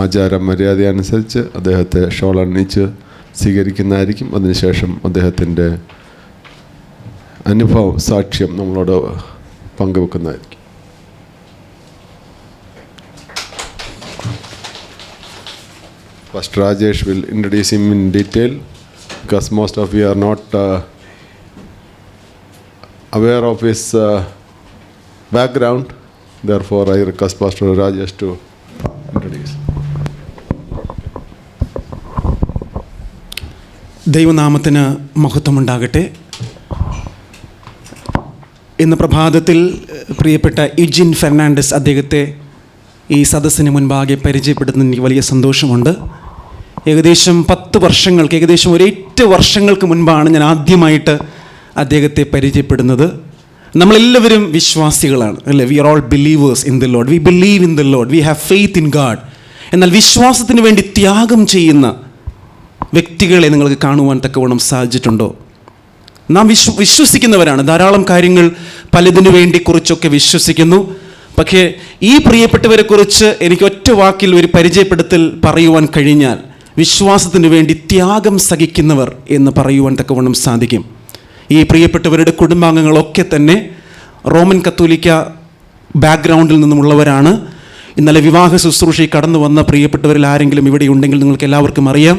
ആചാര മര്യാദ അനുസരിച്ച് അദ്ദേഹത്തെ ഷോൾ അണിയിച്ച് സ്വീകരിക്കുന്നതായിരിക്കും. അതിനുശേഷം അദ്ദേഹത്തിൻ്റെ അനുഭവം സാക്ഷ്യം നമ്മളോട് പങ്കുവെക്കുന്നതായിരിക്കും. Pastor Rajesh will introduce him in detail because most of you are not aware of his background. Therefore, I request Pastor Rajesh to introduce. ദൈവനാമത്തിന് മഹത്വമുണ്ടാകട്ടെ. ഇന്ന് പ്രഭാതത്തിൽ പ്രിയപ്പെട്ട യുജിൻ ഫെർണാണ്ടസ് അദ്ദേഹത്തെ ഈ സദസ്സിന് മുൻപാകെ പരിചയപ്പെടുത്തുന്നതിന് എനിക്ക് വലിയ സന്തോഷമുണ്ട്. ഏകദേശം 10 വർഷങ്ങൾക്ക്, ഏകദേശം 8 വർഷങ്ങൾക്ക് മുൻപാണ് ഞാൻ ആദ്യമായിട്ട് അദ്ദേഹത്തെ പരിചയപ്പെടുന്നത്. നമ്മളെല്ലാവരും വിശ്വാസികളാണ് അല്ലേ? We are all believers in the Lord. We believe in the Lord. We have faith in God. എന്നാൽ വിശ്വാസത്തിന് വേണ്ടി ത്യാഗം ചെയ്യുന്ന വ്യക്തികളെ നിങ്ങൾക്ക് കാണുവാൻ തക്കവണ്ണം സാധിച്ചിട്ടുണ്ടോ? നാം വിശ്വസിക്കുന്നവരാണ്. ധാരാളം കാര്യങ്ങൾ പലതിനു വേണ്ടി കുറിച്ചൊക്കെ വിശ്വസിക്കുന്നു. പക്ഷേ ഈ പ്രിയപ്പെട്ടവരെക്കുറിച്ച് എനിക്ക് ഒറ്റ വാക്കിൽ ഒരു പരിചയപ്പെടുത്തൽ പറയുവാൻ കഴിഞ്ഞാൽ വിശ്വാസത്തിന് വേണ്ടി ത്യാഗം സഹിക്കുന്നവർ എന്ന് പറയുവാൻ തക്കവണ്ണം സാധിക്കും. ഈ പ്രിയപ്പെട്ടവരുടെ കുടുംബാംഗങ്ങളൊക്കെ തന്നെ റോമൻ കത്തോലിക്ക ബാക്ക്ഗ്രൗണ്ടിൽ നിന്നുമുള്ളവരാണ്. ഇന്നലെ വിവാഹ ശുശ്രൂഷയിൽ കടന്നു വന്ന പ്രിയപ്പെട്ടവരിൽ ആരെങ്കിലും ഇവിടെ ഉണ്ടെങ്കിൽ നിങ്ങൾക്ക് എല്ലാവർക്കും അറിയാം,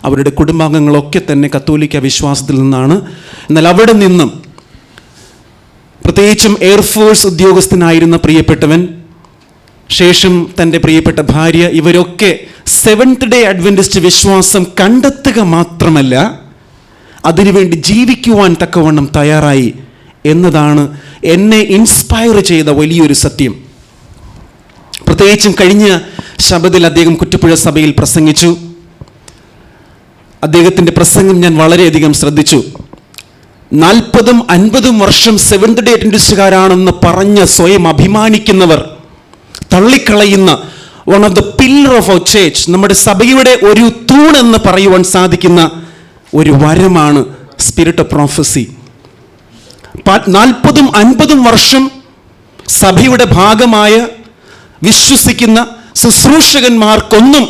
അവരുടെ കുടുംബാംഗങ്ങളൊക്കെ തന്നെ കത്തോലിക്ക വിശ്വാസത്തിൽ നിന്നാണ്. എന്നാൽ അവിടെ നിന്നും പ്രത്യേകിച്ചും എയർഫോഴ്സ് ഉദ്യോഗസ്ഥനായിരുന്ന പ്രിയപ്പെട്ടവൻ, ശേഷം തൻ്റെ പ്രിയപ്പെട്ട ഭാര്യ, ഇവരൊക്കെ സെവൻത്ത് ഡേ അഡ്വെന്റിസ്റ്റ് വിശ്വാസം കണ്ടെത്തുക മാത്രമല്ല അതിനുവേണ്ടി ജീവിക്കുവാൻ തക്കവണ്ണം തയ്യാറായി എന്നതാണ് എന്നെ ഇൻസ്പയർ ചെയ്ത വലിയൊരു സത്യം. പ്രത്യേകിച്ചും കഴിഞ്ഞ ശബത്തിൽ അദ്ദേഹം കുറ്റപ്പുഴ സഭയിൽ പ്രസംഗിച്ചു. അദ്ദേഹത്തിൻ്റെ പ്രസംഗം ഞാൻ വളരെയധികം ശ്രദ്ധിച്ചു. 40-50 വർഷം സെവൻത്ത് ഡേ അഡ്വെന്റിസ്റ്റുകാരാണെന്ന് പറഞ്ഞ് സ്വയം അഭിമാനിക്കുന്നവർ തള്ളിക്കളയുന്ന one of the pillar of our church, നമ്മുടെ സഭയുടെ ഒരു തൂണെന്ന് പറയുവാൻ സാധിക്കുന്ന ഒരു വരമാണ് സ്പിരിറ്റ് ഓഫ് പ്രോഫസി. 40-50 വർഷം സഭയുടെ ഭാഗമായ വിശ്വസിക്കുന്ന ശുശ്രൂഷകന്മാർക്കൊന്നും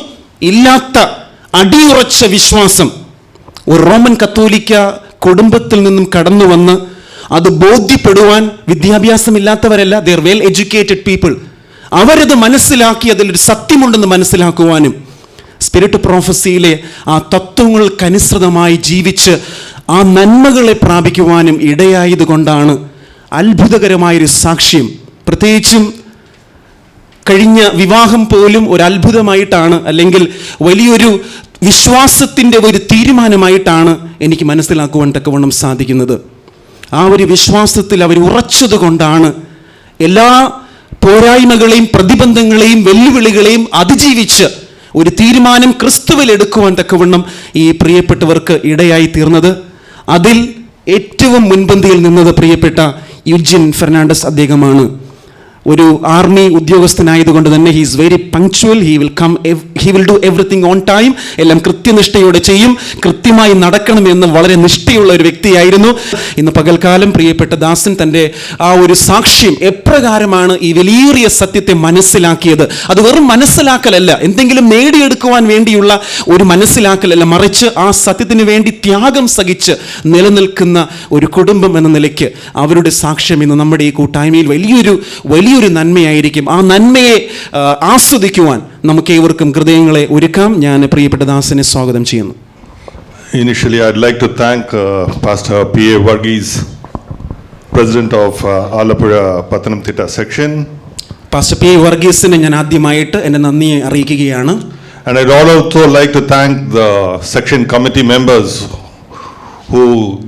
ഇല്ലാത്ത അടിയുറച്ച വിശ്വാസം ഒരു റോമൻ കത്തോലിക്ക കുടുംബത്തിൽ നിന്നും കടന്നു വന്ന് അത് ബോധ്യപ്പെടുവാൻ വിദ്യാഭ്യാസമില്ലാത്തവരല്ല, they are well educated people. അവരത് മനസ്സിലാക്കി അതിലൊരു സത്യമുണ്ടെന്ന് മനസ്സിലാക്കുവാനും സ്പിരിറ്റ് പ്രോഫസിയിലെ ആ തത്വങ്ങൾക്കനുസൃതമായി ജീവിച്ച് ആ നന്മകളെ പ്രാപിക്കുവാനും ഇടയായതുകൊണ്ടാണ് അത്ഭുതകരമായൊരു സാക്ഷ്യം. പ്രത്യേകിച്ചും കഴിഞ്ഞ വിവാഹം പോലും ഒരു അത്ഭുതമായിട്ടാണ്, അല്ലെങ്കിൽ വലിയൊരു വിശ്വാസത്തിൻ്റെ ഒരു തീരുമാനമായിട്ടാണ് എനിക്ക് മനസ്സിലാക്കുവാൻ തക്കവണ്ണം സാധിക്കുന്നത്. ആ ഒരു വിശ്വാസത്തിൽ അവർ ഉറച്ചതുകൊണ്ടാണ് എല്ലാ പോരായ്മകളെയും പ്രതിബന്ധങ്ങളെയും വെല്ലുവിളികളെയും അതിജീവിച്ച് ഒരു തീരുമാനം ക്രിസ്തുവിൽ എടുക്കുവാൻ തക്കവണ്ണം ഈ പ്രിയപ്പെട്ടവർക്ക് ഇടയായി തീർന്നത്. അതിൽ ഏറ്റവും മുൻപന്തിയിൽ നിന്നത് പ്രിയപ്പെട്ട യുജിൻ ഫെർണാണ്ടസ് അദ്ദേഹമാണ്. ഒരു ആർമി ഉദ്യോഗസ്ഥനായതുകൊണ്ട് തന്നെ he is very punctual. He will do everything on time. എല്ലാം കൃത്യനിഷ്ഠയോടെ ചെയ്യും. കൃത്യമായി നടക്കണമെന്ന് വളരെ നിഷ്ഠയുള്ള ഒരു വ്യക്തിയായിരുന്നു. ഇന്ന് പകൽക്കാലം പ്രിയപ്പെട്ട ദാസൻ തൻ്റെ ആ ഒരു സാക്ഷ്യം എപ്രകാരമാണ് ഈ വലിയേറിയ സത്യത്തെ മനസ്സിലാക്കിയത്. അത് വെറും മനസ്സിലാക്കലല്ല, എന്തെങ്കിലും നേടിയെടുക്കുവാൻ വേണ്ടിയുള്ള ഒരു മനസ്സിലാക്കലല്ല, മറിച്ച് ആ സത്യത്തിന് വേണ്ടി ത്യാഗം സഹിച്ച് നിലനിൽക്കുന്ന ഒരു കുടുംബം എന്ന നിലയ്ക്ക് അവരുടെ സാക്ഷ്യം ഇന്ന് നമ്മുടെ ഈ കൂട്ടായ്മയിൽ വലിയൊരു നന്മയായിരിക്കും. ആ നന്മയെ ആസ്വദിക്കുവാൻ നമുക്ക് ഏവർക്കും ഹൃദയങ്ങളെ ഒരുക്കാം. ഞാൻ പ്രിയപ്പെട്ട ദാസനെ സ്വാഗതം ചെയ്യുന്നു. Initially, I'd like to thank Pastor P.A. Varghese, President of Alappuzha Pathanamthitta section. Pastor P. വർഗീസിനെ ഞാൻ ആദ്യമായിട്ട് എൻ്റെ നന്ദിയെ അറിയിക്കുകയാണ്. And I'd also like to thank the section committee members who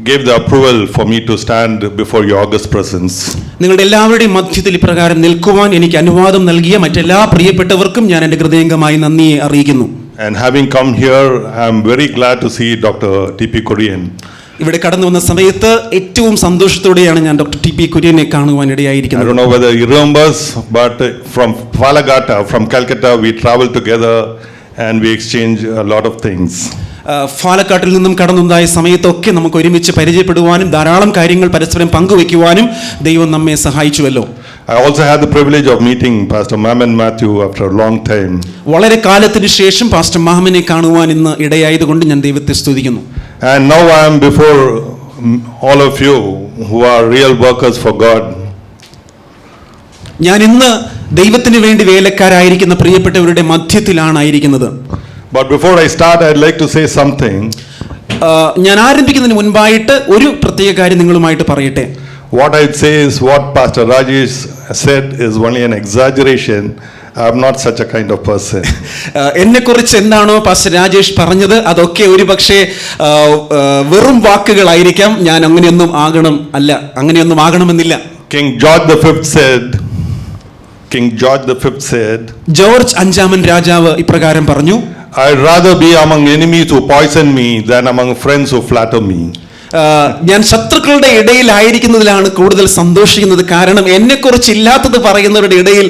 gave the approval for me to stand before your august presence. നിങ്ങളുടെ എല്ലാവരുടെയും മധ്യത്തിൽ ഇപ്രകാരം നിൽക്കുവാൻ എനിക്ക് അനുവാദം നൽകിയ മറ്റെല്ലാ പ്രിയപ്പെട്ടവർക്കും ഞാൻ എൻ്റെ ഹൃദയംഗമായി നന്ദിയെ അറിയിക്കുന്നു. And having come here, I am very glad to see Dr. T.P. Kurian. ഇവിടെ കടന്നു വന്ന സമയത്ത് ഏറ്റവും സന്തോഷത്തോടെയാണ് ഞാൻ ഡോക്ടർ ടി പി കുര്യനെ കാണുവാൻ ഇടയായിരിക്കുന്നത്. I don't know whether he remembers, but from Falagata, from Calcutta, we traveled together and we exchanged a lot of things. പാലക്കാട്ടിൽ നിന്നും കടന്നുണ്ടായ സമയത്തൊക്കെ നമുക്ക് ഒരുമിച്ച് പരിചയപ്പെടുവാനും ധാരാളം കാര്യങ്ങൾ പരസ്പരം പങ്കുവയ്ക്കുവാനും ദൈവം നമ്മെ സഹായിച്ചുവല്ലോ. I also had the privilege of meeting Pastor Mammon Matthew after a long time. വളരെ കാലത്തിന് ശേഷം പാസ്റ്റർ മാമനെ കാണുവാൻ ഇന്ന് ഇടയായതുകൊണ്ട് ഞാൻ ദൈവത്തെ സ്തുതിക്കുന്നു. And now I am before all of you who are real workers for God. ഞാൻ ഇന്ന് ദൈവത്തിന് വേണ്ടി വേലക്കാരായിരിക്കുന്ന പ്രിയപ്പെട്ടവരുടെ മധ്യത്തിലാണ് ആയിരിക്കുന്നത്. But before I start, I'd like to say something. ഞാൻ ആരംഭിക്കുന്നതിന് മുൻപായിട്ട് ഒരു പ്രത്യേക കാര്യം നിങ്ങളുമായിട്ട് പറയട്ടെ. What I'd say is what Pastor Rajesh said is only an exaggeration. I'm not such a kind of person. എന്നെക്കുറിച്ച് എന്താണോ പാസ്റ്റർ രാജേഷ് പറഞ്ഞത് അതൊക്കെ ഒരു പക്ഷേ വെറും വാക്കുകളായിരിക്കാം. ഞാൻ അങ്ങനെയൊന്നും ആകണമെന്നില്ല. King George V said, George അഞ്ചാമൻ രാജാവ് ഇപ്രകാരം പറഞ്ഞു, I'd rather be among enemies who poison me than among friends who flatter me. ഞാൻ ശത്രുക്കളുടെ ഇടയിലായിരിക്കുന്നതിലാണ് കൂടുതൽ സന്തോഷിക്കുന്നത്. കാരണം എന്നെക്കുറിച്ച് ഇല്ലാത്തത് പറയുന്നവരുടെ ഇടയിൽ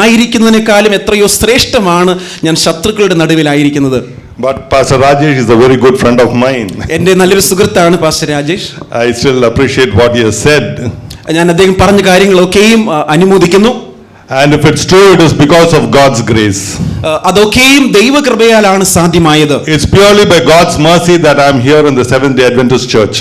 ആയിരിക്കുന്നതിനേക്കാളും എത്രയോ ശ്രേഷ്ഠമാണ് ഞാൻ ശത്രുക്കളുടെ നടുവിലായിരിക്കുന്നത്. But Pastor Rajesh is a very good friend of mine. എൻ്റെ നല്ലൊരു സുഹൃത്താണ് pastor Rajesh. I still appreciate what he has said. ഞാൻ അദ്ദേഹം പറഞ്ഞ കാര്യങ്ങളൊക്കെയും അനുമോദിക്കുന്നു. And if it's true, it is because of God's grace. അതൊക്കെയും ദൈവകൃപയാലാണ് സാധ്യമായത്. It's purely by God's mercy that I'm here in the Seventh-day Adventist Church.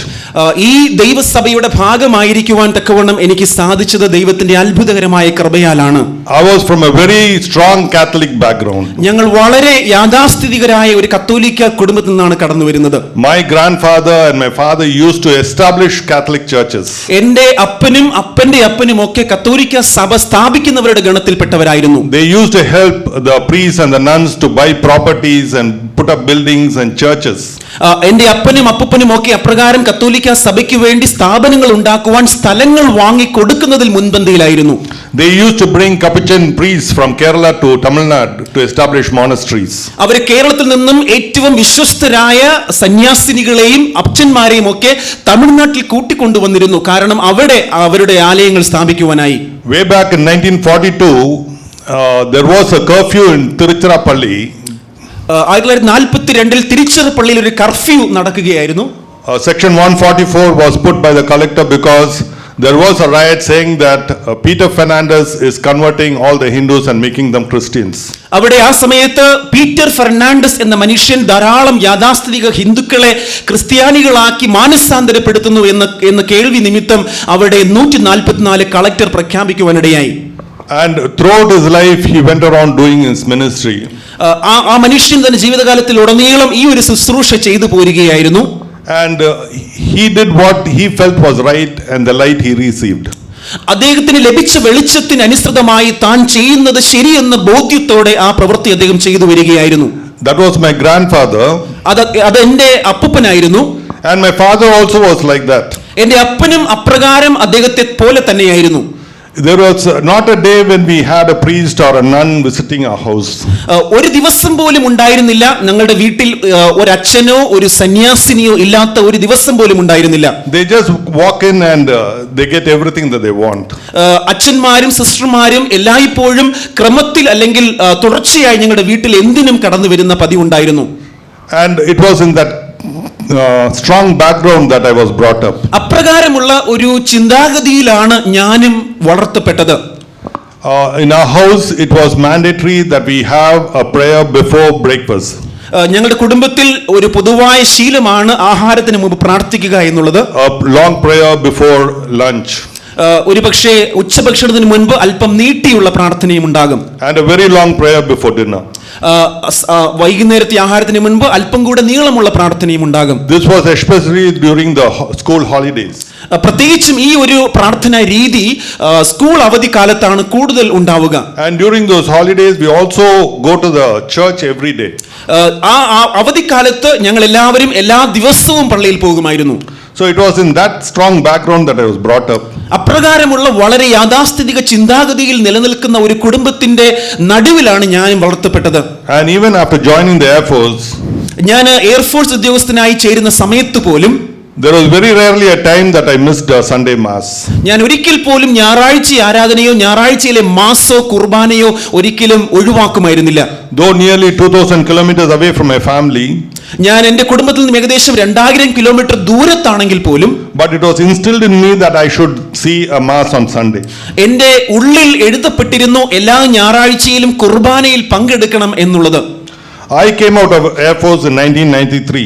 ഈ ദൈവസഭയുടെ ഭാഗമായിരിക്കുവാൻ തക്കവണ്ണം എനിക്ക് സാധിച്ചത് ദൈവത്തിന്റെ അത്ഭുതകരമായ കൃപയാലാണ്. I was from a very strong Catholic background. ഞങ്ങൾ വളരെ യാഥാസ്ഥിതികരായ ഒരു കത്തോലിക്ക കുടുംബത്തിൽ നിന്നാണ് കടന്നു വരുന്നത്. My grandfather and my father used to establish Catholic churches. എന്റെ അപ്പനും അപ്പന്റെ അപ്പനും ഒക്കെ കത്തോലിക്ക സഭ സ്ഥാപിക്കുന്നവരുടെ ഗണത്തിൽപ്പെട്ടവരായിരുന്നു. They used to help the priests and the nuns to buy properties and put up buildings and churches. എന്റെ അപ്പനും അപ്പനും ഒക്കെ അപ്രകാരം കത്തോലിക്ക സഭയ്ക്ക് വേണ്ടി സ്ഥാപനങ്ങൾ ഉണ്ടാക്കുവാൻ സ്ഥലങ്ങൾ വാങ്ങി കൊടുക്കുന്നതിൽ മുൻപന്തിയിലായിരുന്നു. They used to bring Capuchin priests from Kerala to Tamil Nadu to establish monasteries. അവർ കേരളത്തിൽ നിന്നും ഏറ്റവും വിശ്വസ്തരായ സന്യാസിനികളെയും അപ്പച്ചന്മാരെയും ഒക്കെ തമിഴ്നാട്ടിൽ കൂട്ടിക്കൊണ്ടുവന്നിരുന്നു. കാരണം അവിടെ അവരുടെ ആലയങ്ങൾ സ്ഥാപിക്കുവാനായി. Way back in 1942, there was a curfew in Tiruchirappalli. 1942 തിരുച്ചിറപ്പള്ളിയിൽ ഒരു കർഫ്യൂ നടക്കുകയായിരുന്നു. Section 144 was put by the collector because there was a riot saying that Peter Fernandez is converting all the Hindus and making them Christians. അവിടെ ആ സമയത്ത് Peter Fernandez എന്ന മനുഷ്യൻ ധാരാളം യാഥാസ്ഥിതിക ഹിന്ദുക്കളെ ക്രിസ്ത്യാനികളാക്കി മാനസാന്തരപ്പെടുത്തുന്നു എന്ന കേൾവി നിമിത്തം അവിടെ 144 collector പ്രഖ്യാപിക്കുവാനിടയായി. And throughout his life he went around doing his ministry. ആ മനുഷ്യൻ തന്റെ ജീവിതകാലത്തിൽ ഉടനീളം ഈ ഒരു ശുശ്രൂഷ ചെയ്തു പോരുകയായിരുന്നു. And he did what he felt was right and the light he received. അദ്ദേഹത്തിന് ലഭിച്ച വെളിച്ചത്തിന് അനുസൃതമായി താൻ ചെയ്യുന്നത് ശരിയെന്ന ബോധ്യത്തോടെ ആ പ്രവൃത്തി അദ്ദേഹം ചെയ്തു വരികയായിരുന്നു. That was my grandfather. അത് എന്റെ അപ്പൂപ്പനായിരുന്നു. And my father also was like that. എന്റെ അപ്പനും അപ്രകാരം അദ്ദേഹത്തെ പോലെ തന്നെയായിരുന്നു. There was not a day when we had a priest or a nun visiting our house. ഒരു ദിവസം പോലും ഉണ്ടായിരുന്നില്ല ഞങ്ങളുടെ വീട്ടിൽ ഒരു അച്ഛനോ ഒരു സന്യാസിനിയോ ഇല്ലാത്ത ഒരു ദിവസം പോലും ഉണ്ടായിരുന്നില്ല. They just walk in and they get everything that they want. അച്ഛന്മാരും സിസ്റ്റർമാരും എല്ലായ്പ്പോഴും ക്രമത്തിൽ അല്ലെങ്കിൽ തുടർച്ചയായി ഞങ്ങളുടെ വീട്ടിൽ എന്തിനും കടന്നു വരുന്ന പതിവുണ്ടായിരുന്നു. And it was in that strong background that I was brought up. അപ്രകാരമുള്ള ഒരു ചിന്താഗതിയിലാണ് ഞാനും വളർത്തപ്പെട്ടത്. In our house it was mandatory that we have a prayer before breakfast. ഞങ്ങളുടെ കുടുംബത്തിൽ ഒരു പൊതുവായ ശീലമാണ് ആഹാരത്തിന് മുമ്പ് പ്രാർത്ഥിക്കുക എന്നുള്ളത്. A long prayer before lunch. ഒരു പക്ഷേ ഉച്ചഭക്ഷണത്തിന് മുൻപ് അല്പം നീട്ടിയുള്ള പ്രാർത്ഥനയും ഉണ്ടാകും. And a very long prayer before dinner. വൈകുന്നേരത്തെ ആഹാരത്തിന് മുൻപ് അല്പം കൂടെ നീളമുള്ള പ്രാർത്ഥനയും ഉണ്ടാകും. This was especially during the school holidays. പ്രത്യേകിച്ചും ഈ ഒരു പ്രാർത്ഥനാ രീതി സ്കൂൾ അവധിക്കാലത്താണ് കൂടുതൽ ഉണ്ടാവുക. And during those holidays we also go to the church every day. ആ അവധിക്കാലത്ത് ഞങ്ങൾ എല്ലാവരും എല്ലാ ദിവസവും പള്ളിയിൽ പോകുമായിരുന്നു. So it was in that strong background that I was brought up. അപ്രകാരമുള്ള വളരെ യാഥാസ്ഥിതിക ചിന്താഗതിയിൽ നിലനിൽക്കുന്ന ഒരു കുടുംബത്തിന്റെ നടുവിലാണ് ഞാൻ വളർത്തപ്പെട്ടത്. And even after joining the Air Force, ഞാൻ എയർഫോഴ്സ് ഉദ്യോഗസ്ഥനായി ചേരുന്ന സമയത്ത് പോലും there was very rarely a time that I missed a Sunday mass. ഞാൻ ഒരിക്കൽ പോലും ഞായറാഴ്ച ആരാധനയോ ഞായറാഴ്ചയിലെ മാസോ കുർബാനയോ ഒരിക്കലും ഒഴിവാക്കുമായിരുന്നില്ല. Though nearly 2000 kilometers away from my family, ഞാൻ എന്റെ കുടുംബത്തിൽ നിന്ന് ഏകദേശം 2000 കിലോമീറ്റർ ദൂരത്താണെങ്കിൽ പോലും but it was instilled in me that I should see a mass on Sunday. എന്റെ ഉള്ളിൽ എഴുതപ്പെട്ടിരുന്നു എല്ലാ ഞായറാഴ്ചയിലും കുർബാനയിൽ പങ്കെടുക്കണം എന്നുള്ളത്. I came out of Air Force in 1993.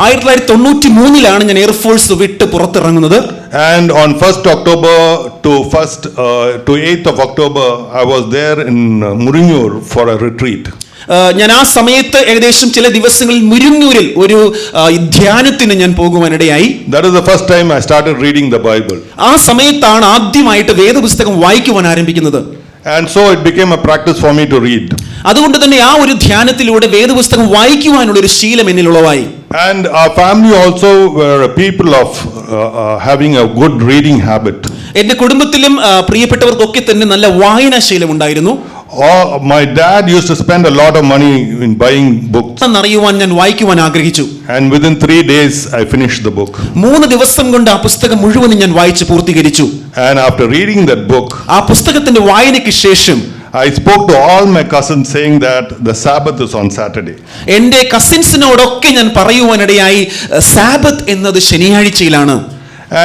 1993 ഞാൻ എയർഫോഴ്സ് വിട്ട് പുറത്തിറങ്ങുന്നത്. And on 1st October to 8th of October, I was there in Murinur for a retreat. ഞാൻ ആ സമയത്ത് ഏകദേശം ചില ദിവസങ്ങളിൽ മുരിങ്ങൂരിൽ ഒരു ധ്യാനത്തിന് ഞാൻ പോകുവാനിടയായി. That is the first time I started reading the Bible. ആ സമയത്താണ് ആദ്യമായിട്ട് വേദപുസ്തകം വായിക്കുവാൻ ആരംഭിക്കുന്നത്. And so it became a practice for me to read. അതുകൊണ്ട് തന്നെ ആ ഒരു ധ്യാനത്തിലൂടെ വേദപുസ്തകം വായിക്കുവാനുള്ള ഒരു ശീലം എന്നിൽ ഉളവായി. And our family also were a people of having a good reading habit. എന്റെ കുടുംബത്തിലും പ്രിയപ്പെട്ടവർക്കൊക്കെ തന്നെ നല്ല വായനാ ശീലം ഉണ്ടായിരുന്നു. My dad used to spend a lot of money in buying books. അറിയുവാൻ ഞാൻ വായിക്കുവാൻ ആഗ്രഹിച്ചു. And within 3 days I finished the book. 3 ദിവസം കൊണ്ട് ആ പുസ്തകം മുഴുവനും ഞാൻ വായിച്ചു പൂർത്തീകരിച്ചു. And after reading that book, ആ പുസ്തകത്തിന്റെ വായനയ്ക്ക് ശേഷം I spoke to all my cousins saying that the Sabbath is on Saturday. എന്റെ കസിൻസിനോടൊക്കെ ഞാൻ പറയുവാനിടയായി സാബത്ത് എന്നത് ശനിയാഴ്ചയിലാണ്.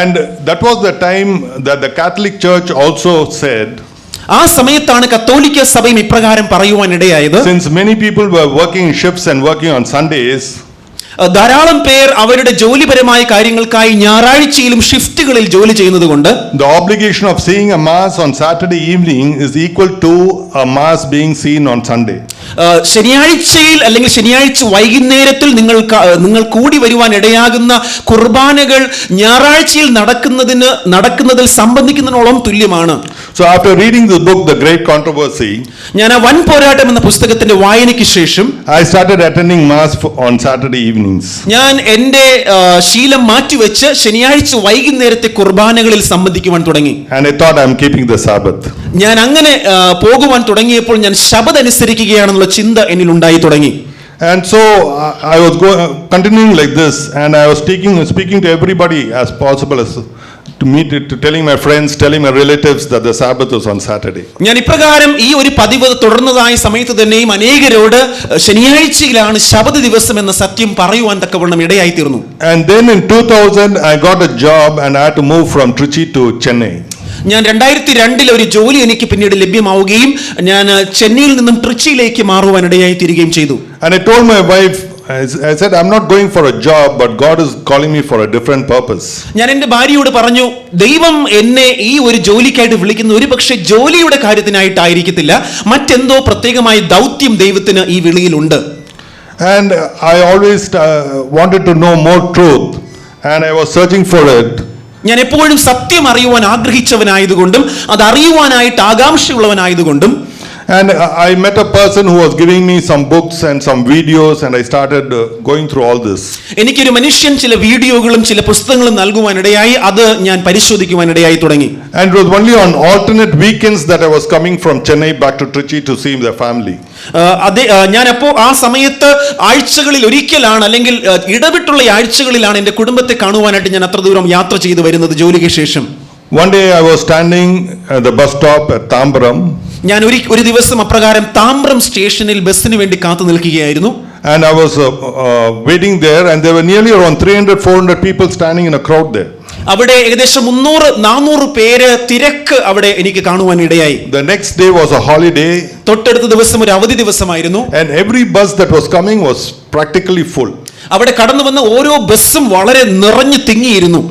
And that was the time that the Catholic Church also said, ആ സമയത്താണ് കത്തോലിക്ക സഭയും ഇപ്രകാരം പറയുവാനിടയായത്. since many people were working shifts and working on Sundays, ധാരാളം പേർ അവരുടെ ജോലിപരമായ കാര്യങ്ങൾക്കായി ഞായറാഴ്ചയിലും ഷിഫ്റ്റുകളിൽ ജോലി ചെയ്യുന്നത് കൊണ്ട് the obligation of seeing a mass on Saturday evening is equal to a mass being seen on Sunday. ശനിയാഴ്ചയിൽ അല്ലെങ്കിൽ ശനിയാഴ്ച വൈകുന്നേരത്തിൽ നിങ്ങൾ കൂടി വരുവാൻ ഇടയാകുന്ന കുർബാനകൾ ഞായറാഴ്ചയിൽ നടക്കുന്നതിൽ സംബന്ധിക്കുന്നതിനോളം തുല്യമാണ്. So after reading this book, The Great Controversy, ഞാൻ ആ വൻ പോരാട്ടം എന്ന പുസ്തകത്തിന്റെ വായനയ്ക്ക് ശേഷം I started attending mass on Saturday evenings. ഞാൻ എന്റെ ശീലം മാറ്റിവെച്ച് ശനിയാഴ്ച വൈകുന്നേരത്തെ കുർബാനകളിൽ സംബന്ധിക്കുവാൻ തുടങ്ങി. And I thought I'm keeping the Sabbath. ഞാൻ അങ്ങനെ പോകുവാൻ തുടങ്ങിയപ്പോൾ ഞാൻ ശബത്ത് അനുസരിക്കുകയാണെന്നുള്ള ചിന്ത എന്നിൽ ഉണ്ടായി തുടങ്ങി. And so I was continuing like this, and I was speaking to everybody as possible as to telling my friends, telling my relatives that the Sabbath was on Saturday. ഞാൻ ഇപ്രകാരം ഈ ഒരു പതിവ് തുടർന്നതായ സമയത്ത് തന്നെയും അനേകരോട് ശനിയാഴ്ചയിലാണ് ശബത്ത് ദിവസം എന്ന സത്യം പറയുവാൻ തക്കവണ്ണം ഇടയായി തീർന്നു. And then in 2000 I got a job and I had to move from Trichy to Chennai. ഞാൻ 2002 ഒരു ജോലി എനിക്ക് പിന്നീട് ലഭ്യമാവുകയും ഞാൻ ചെന്നൈയിൽ നിന്നും ട്രിച്ചിയിലേക്ക് മാറുവാൻ ഇടയായി തീരുകയും ചെയ്തു. And I told my wife, I said, I'm not going for a job, but God is calling me for a different purpose. ഞാൻ എൻ്റെ ഭാര്യയോട് പറഞ്ഞു, ദൈവം എന്നെ ഈ ഒരു ജോലിക്കായിട്ട് വിളിക്കുന്ന ഒരു പക്ഷേ ജോലിയുടെ കാര്യത്തിനായിട്ടായിരിക്കത്തില്ല, മറ്റെന്തോ പ്രത്യേകമായ ദൗത്യം ദൈവത്തിന് ഈ വിളിയിലുണ്ട്. And I always wanted to know more truth, and I was searching for it. ഞാൻ എപ്പോഴും സത്യം അറിയുവാൻ ആഗ്രഹിച്ചവനായതുകൊണ്ടും അത് അറിയുവാനായിട്ട് ആകാംക്ഷയുള്ളവനായതുകൊണ്ടും And I met a person who was giving me some books and some videos, and I started going through all this. എനിക്കൊരു മനുഷ്യൻ ചില വീഡിയോകളും ചില പുസ്തകങ്ങളും നൽകുവാനിടയായി അത് ഞാൻ പരിശോധിക്കുവാനിടയായി തുടങ്ങി. And it was only on alternate weekends that I was coming from Chennai back to Trichy to see the family. ഞാൻ അപ്പോൾ ആ സമയത്ത് ആഴ്ചകളിൽ ഒരിക്കലാണ് അല്ലെങ്കിൽ ഇടവിട്ടുള്ള ആഴ്ചകളിലാണ് എൻ്റെ കുടുംബത്തെ കാണുവാനായിട്ട് ഞാൻ അത്ര ദൂരം യാത്ര ചെയ്തു വരുന്നത് ജോലിക്ക് ശേഷം. One day I was standing at the bus stop at Tambaram. ഞാൻ ഒരു ദിവസം അപ്രകാരം താമ്രം സ്റ്റേഷനിൽ ബസ്സിന് വേണ്ടി കാത്തു നിൽക്കുകയായിരുന്നു. And I was waiting there, and there were nearly around 300-400 people standing in a crowd there. അവിടെ ഏകദേശം 300-400 പേര് തിരക്ക് അവിടെ എനിക്ക് കാണുവാൻ ഇടയായി. The next day was a holiday. തൊട്ടടുത്ത ദിവസം ഒരു അവധി ദിവസമായിരുന്നു. And every bus that was coming was practically full. അവിടെ കടന്നു വന്ന ഓരോ ബസ്സും വളരെ നിറഞ്ഞു തിങ്ങിയിരുന്നു.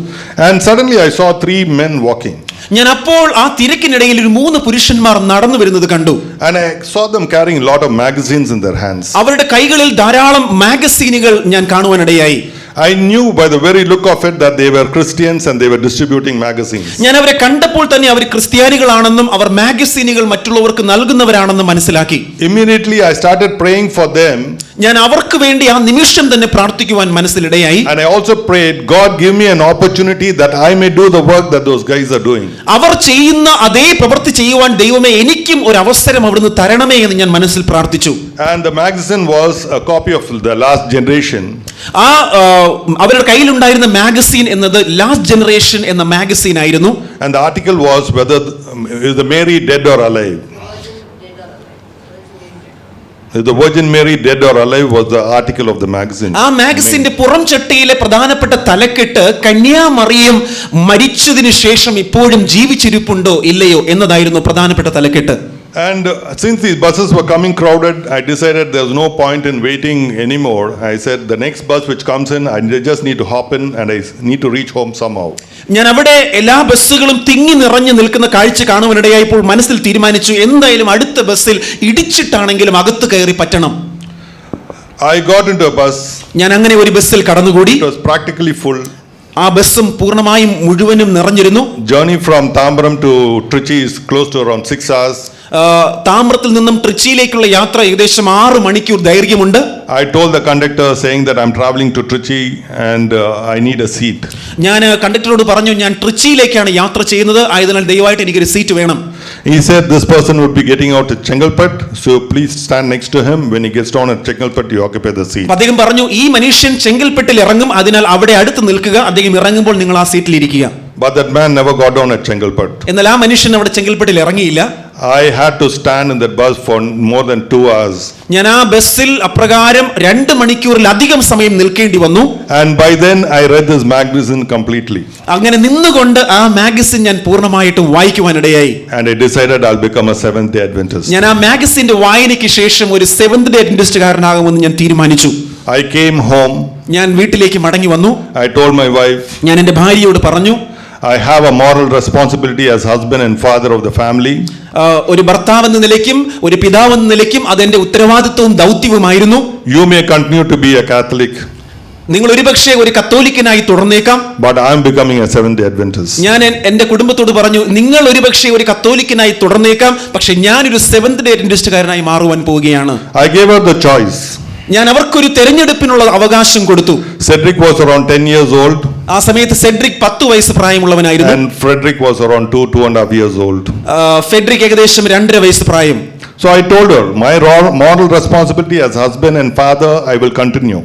And suddenly I saw 3 men walking. ഞാൻ അപ്പോൾ ആ തിരക്കിനിടയിൽ ഒരു 3 പുരുഷന്മാർ നടന്നു വരുന്നത് കണ്ടു. And I saw them carrying a lot of magazines in their hands. അവരുടെ കൈകളിൽ ധാരാളം മാഗസീനുകൾ ഞാൻ കാണുവാനിടയായി. I knew by the very look of it that they were Christians and they were distributing magazines. ഞാൻ അവരെ കണ്ടപ്പോൾ തന്നെ അവർ ക്രിസ്ത്യാനികളാണെന്നും അവർ മാഗസീനുകൾ മറ്റുള്ളവർക്ക് നൽകുന്നവരാണെന്നും മനസ്സിലാക്കി. Immediately I started praying for them. ഞാൻ അവർക്ക് വേണ്ടി ആ നിമിഷം തന്നെ പ്രാർത്ഥിക്കുവാൻ മനസ്സിലിടയായി. And I also prayed, God give me an opportunity that I may do the work that those guys are doing. അവർ ചെയ്യുന്ന അതേ പ്രവൃത്തി ചെയ്യുവാൻ ദൈവമേ എനിക്കും ഒരു അവസരം അവിടുന്ന് തരണമേ എന്ന് ഞാൻ മനസ്സിൽ പ്രാർത്ഥിച്ചു. And the magazine was a copy of The Last Generation. ആ അവരുടെ കയ്യിലുണ്ടായിരുന്ന മാഗസീൻ എന്നത് ലാസ്റ്റ് ജനറേഷൻ എന്ന മാഗസീൻ ആയിരുന്നു. And the article was whether is the Mary dead or alive. The Virgin Mary dead or alive was the article of the magazine. ആ മാഗസിന്റെ പുറം ചട്ടയിലെ പ്രധാനപ്പെട്ട തലക്കെട്ട് കന്യാമറിയം മരിച്ചതിന് ശേഷം ഇപ്പോഴും ജീവിച്ചിരിപ്പുണ്ടോ ഇല്ലയോ എന്നതായിരുന്നു പ്രധാനപ്പെട്ട തലക്കെട്ട്. And since these buses were coming crowded, I decided there was no point in waiting anymore. I said the next bus which comes in, I just need to hop in and I need to reach home somehow. ഞാൻ അവിടെ എല്ലാ ബസ്സുകളും തിങ്ങി നിറഞ്ഞു നിൽക്കുന്ന കാഴ്ച കാണുവാനിടയായപ്പോൾ മനസ്സിൽ തീരുമാനിച്ചു എന്തായാലും അടുത്ത ബസ്സിൽ ഇടിച്ചിട്ടാണെങ്കിലും അകത്ത് കയറി പറ്റണം. I got into a bus. ഞാൻ അങ്ങനെ ഒരു ബസ്സിൽ കടന്നുകൂടി. It was practically full. ആ ബസ്സും പൂർണ്ണമായും മുഴുവനും നിറഞ്ഞിരുന്നു. Journey from Tambaram to Trichy is close to around 6 hours. താമ്രത്തിൽ നിന്നും ട്രിച്ചിയിലേക്കുള്ള യാത്ര ഏകദേശം 6 മണിക്കൂർ ദൈർഘ്യമുണ്ട്. I told the conductor saying that I'm traveling to Trichy and I need a seat. ഞാൻ കണ്ടക്ടറോട് പറഞ്ഞു ഞാൻ ട്രിച്ചിയിലേക്കാണ് യാത്ര ചെയ്യുന്നത്, ആയതിനാൽ ദയവായിട്ട് എനിക്കൊരു സീറ്റ് വേണം. He said this person would be getting out at Chengalpet, so please stand next to him. When he gets down at Chengalpet, you occupy the seat. അദ്ദേഹം പറഞ്ഞു ഈ മനുഷ്യൻ ചെങ്കൽപ്പെട്ടിൽ ഇറങ്ങും, അതിനാൽ അവിടെ അടുത്ത് നിൽക്കുക, അദ്ദേഹം ഇറങ്ങുമ്പോൾ നിങ്ങൾ ആ സീറ്റിൽ ഇരിക്കുക. But that man never got down at Chengalpet. എന്നാൽ ആ മനുഷ്യൻ അവിടെ ചെങ്കൽപ്പെട്ടിൽ ഇറങ്ങിയില്ല. I had to stand in that bus for more than 2 hours. ഞാൻ ആ ബസ്സിൽ അപ്രകാരം 2 മണിക്കൂറിലധികം സമയം നിൽക്കേണ്ടി വന്നു. And by then I read this magazine completely. അങ്ങനെ നിന്നുകൊണ്ട് ആ മാഗസിൻ ഞാൻ പൂർണ്ണമായിട്ടും വായിക്കുവാനിടയായി. And I decided I'll become a Seventh-day Adventist. ഞാൻ ആ മാഗസിന്റെ വായനയ്ക്ക് ശേഷം ഒരു സെവന്ത് ഡേ അഡ്വെന്റിസ്റ്റുകാരനാകുമെന്ന് ഞാൻ തീരുമാനിച്ചു. I came home. ഞാൻ വീട്ടിലേക്ക് മടങ്ങി വന്നു. I told my wife. ഞാൻ എൻ്റെ ഭാര്യയോട് പറഞ്ഞു I have a moral responsibility as husband and father of the family. ഒരു ഭർത്താവെന്ന നിലയ്ക്കും ഒരു പിതാവെന്ന നിലയ്ക്കും അതെന്റെ ഉത്തരവാദിത്വവും ദൗത്യവുമായിരുന്നു. You may continue to be a Catholic. നിങ്ങൾ ഒരുപക്ഷെ ഒരു കത്തോലിക്കനായി തുടർന്നേക്കാം. But I am becoming a Seventh-day Adventist. ഞാൻ എൻ്റെ കുടുംബത്തോട് പറഞ്ഞു നിങ്ങൾ ഒരുപക്ഷെ ഒരു കത്തോലിക്കനായി തുടർന്നേക്കാം, പക്ഷെ ഞാനൊരു സെവന്ത് ഡേ അഡ്വെന്റിസ്റ്റുകാരനായി മാറുവാൻ പോവുകയാണ്. I gave her the choice. ഞാൻ അവർക്കൊരു തെരഞ്ഞെടുപ്പിനുള്ള അവകാശം കൊടുത്തു. Cedric was around 10 years old. ആ സമയത്ത് സെഡ്രിക് 10 വയസ്സ് പ്രായമുള്ളവനായിരുന്നു. And Frederick was around 2.5 years old. Federico ഏകദേശം 2.5 വയസ്സ് പ്രായം. So I told her, my moral responsibility as husband and father, I will continue.